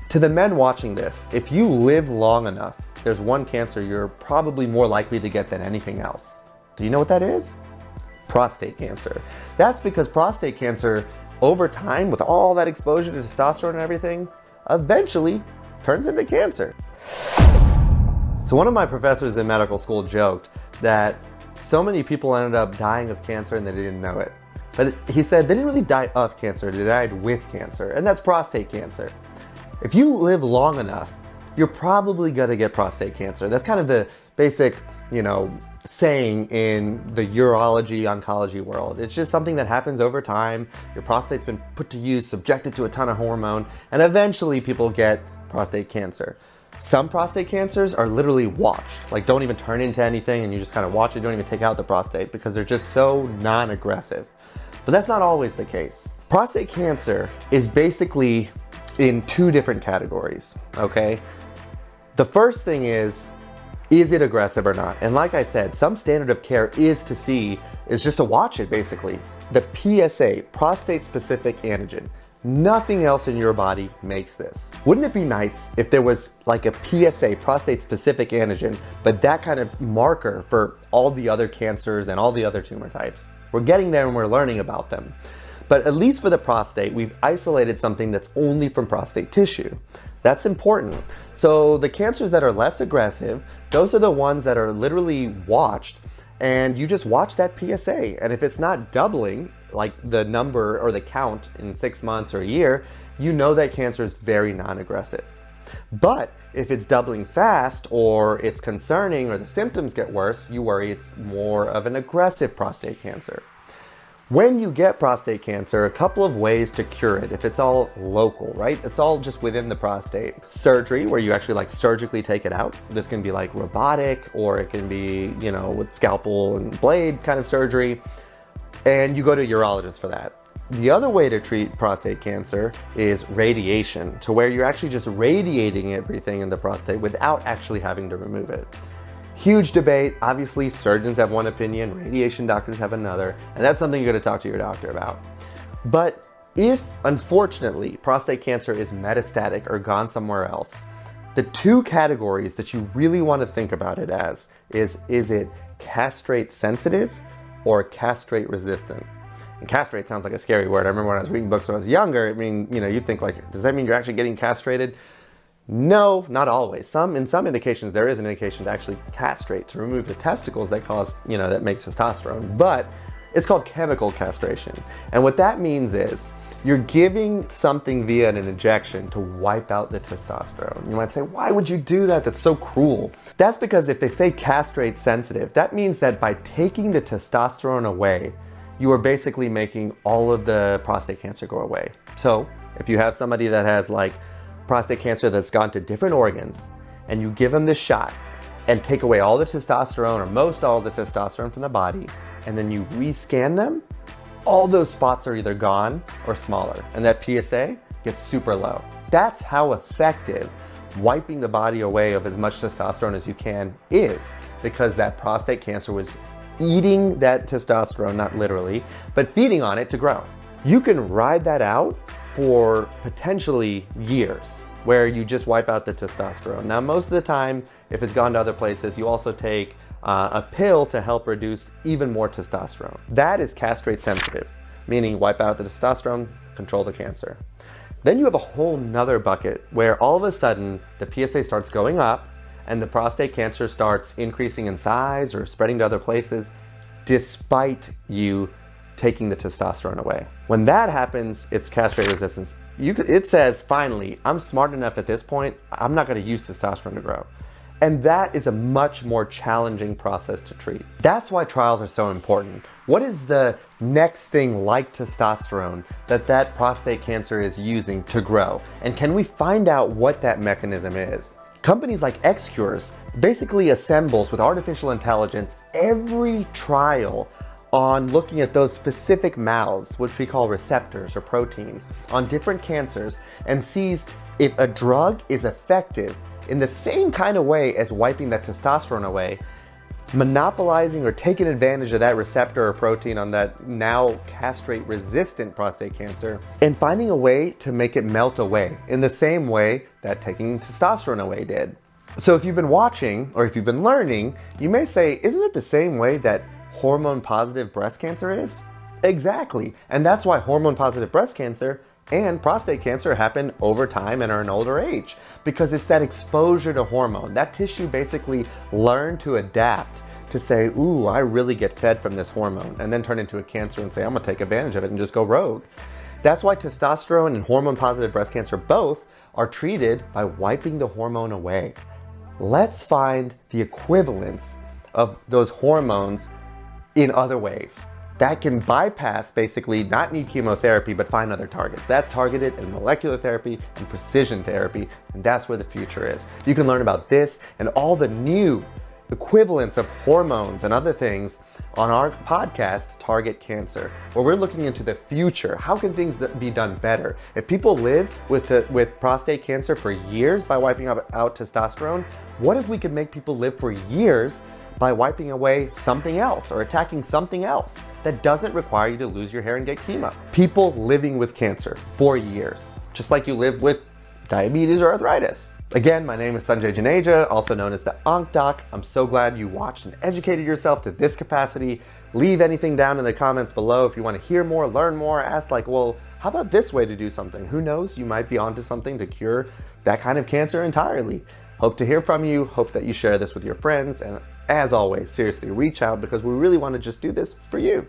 To the men watching this, if you live long enough, there's one cancer you're probably more likely to get than anything else. Do you know what that is? Prostate cancer. That's because prostate cancer, over time, with all that exposure to testosterone and everything, eventually turns into cancer. So one of my professors in medical school joked that so many people ended up dying of cancer and they didn't know it. But he said they didn't really die of cancer, they died with cancer, and that's prostate cancer. If you live long enough, you're probably gonna get prostate cancer. That's kind of the basic, saying in the urology, oncology world. It's just something that happens over time. Your prostate's been put to use, subjected to a ton of hormone, and eventually people get prostate cancer. Some prostate cancers are literally watched, like don't even turn into anything and you just kind of watch it, don't even take out the prostate because they're just so non-aggressive. But that's not always the case. Prostate cancer is basically in two different categories, okay? The first thing is it aggressive or not? And like I said, some standard of care is just to watch it basically. The PSA, prostate specific antigen. Nothing else in your body makes this. Wouldn't it be nice if there was like a PSA, prostate specific antigen, but that kind of marker for all the other cancers and all the other tumor types? We're getting there and we're learning about them. But at least for the prostate, we've isolated something that's only from prostate tissue. That's important. So the cancers that are less aggressive, those are the ones that are literally watched, and you just watch that PSA. And if it's not doubling, like the number or the count in 6 months or a year, you know that cancer is very non-aggressive. But if it's doubling fast or it's concerning or the symptoms get worse, you worry it's more of an aggressive prostate cancer. When you get prostate cancer, a couple of ways to cure it if it's all local, right? It's all just within the prostate. Surgery, where you actually surgically take it out. This can be like robotic, or it can be, with scalpel and blade kind of surgery. And you go to a urologist for that. The other way to treat prostate cancer is radiation, to where you're actually just radiating everything in the prostate without actually having to remove it. Huge debate. Obviously, surgeons have one opinion, radiation doctors have another, and that's something you're going to talk to your doctor about. But if, unfortunately, prostate cancer is metastatic or gone somewhere else, the two categories that you really want to think about it as is it castrate sensitive or castrate resistant? And castrate sounds like a scary word. I remember when I was reading books when I was younger, you'd think you'd think you're actually getting castrated? No, not always. In some indications, there is an indication to actually castrate, to remove the testicles that that make testosterone, but it's called chemical castration. And what that means is you're giving something via an injection to wipe out the testosterone. You might say, why would you do that? That's so cruel. That's because if they say castrate sensitive, that means that by taking the testosterone away, you are basically making all of the prostate cancer go away. So if you have somebody that has prostate cancer that's gone to different organs, and you give them this shot and take away all the testosterone or most all the testosterone from the body, and then you rescan them, all those spots are either gone or smaller, and that PSA gets super low. That's how effective wiping the body away of as much testosterone as you can is, because that prostate cancer was eating that testosterone, not literally, but feeding on it to grow. You can ride that out for potentially years, where you just wipe out the testosterone. Now, most of the time, if it's gone to other places, you also take a pill to help reduce even more testosterone. That is castrate sensitive, meaning wipe out the testosterone, control the cancer. Then you have a whole nother bucket where all of a sudden the PSA starts going up and the prostate cancer starts increasing in size or spreading to other places despite you taking the testosterone away. When that happens, it's castrate resistance. It says, finally, I'm smart enough at this point, I'm not gonna use testosterone to grow. And that is a much more challenging process to treat. That's why trials are so important. What is the next thing like testosterone that prostate cancer is using to grow? And can we find out what that mechanism is? Companies like XCures basically assembles with artificial intelligence every trial on looking at those specific mouths, which we call receptors or proteins, on different cancers, and sees if a drug is effective in the same kind of way as wiping that testosterone away, monopolizing or taking advantage of that receptor or protein on that now castrate-resistant prostate cancer and finding a way to make it melt away in the same way that taking testosterone away did. So if you've been watching or if you've been learning, you may say, isn't it the same way that hormone-positive breast cancer is? Exactly, and that's why hormone-positive breast cancer and prostate cancer happen over time and are an older age, because it's that exposure to hormone. That tissue basically learned to adapt to say, ooh, I really get fed from this hormone, and then turn into a cancer and say, I'm gonna take advantage of it and just go rogue. That's why testosterone and hormone-positive breast cancer both are treated by wiping the hormone away. Let's find the equivalence of those hormones in other ways that can bypass, basically not need chemotherapy, but find other targets. That's targeted in molecular therapy and precision therapy, and that's where the future is. You can learn about this and all the new equivalents of hormones and other things on our podcast, Target Cancer, where we're looking into the future. How can things be done better? If people live with prostate cancer for years by wiping out testosterone, what if we could make people live for years by wiping away something else or attacking something else that doesn't require you to lose your hair and get chemo? People living with cancer for years, just like you live with diabetes or arthritis. Again, my name is Sanjay Janeja, also known as the Onc Doc. I'm so glad you watched and educated yourself to this capacity. Leave anything down in the comments below if you want to hear more, learn more, ask like, well, how about this way to do something? Who knows, you might be onto something to cure that kind of cancer entirely. Hope to hear from you, hope that you share this with your friends, and as always, seriously, reach out because we really want to just do this for you.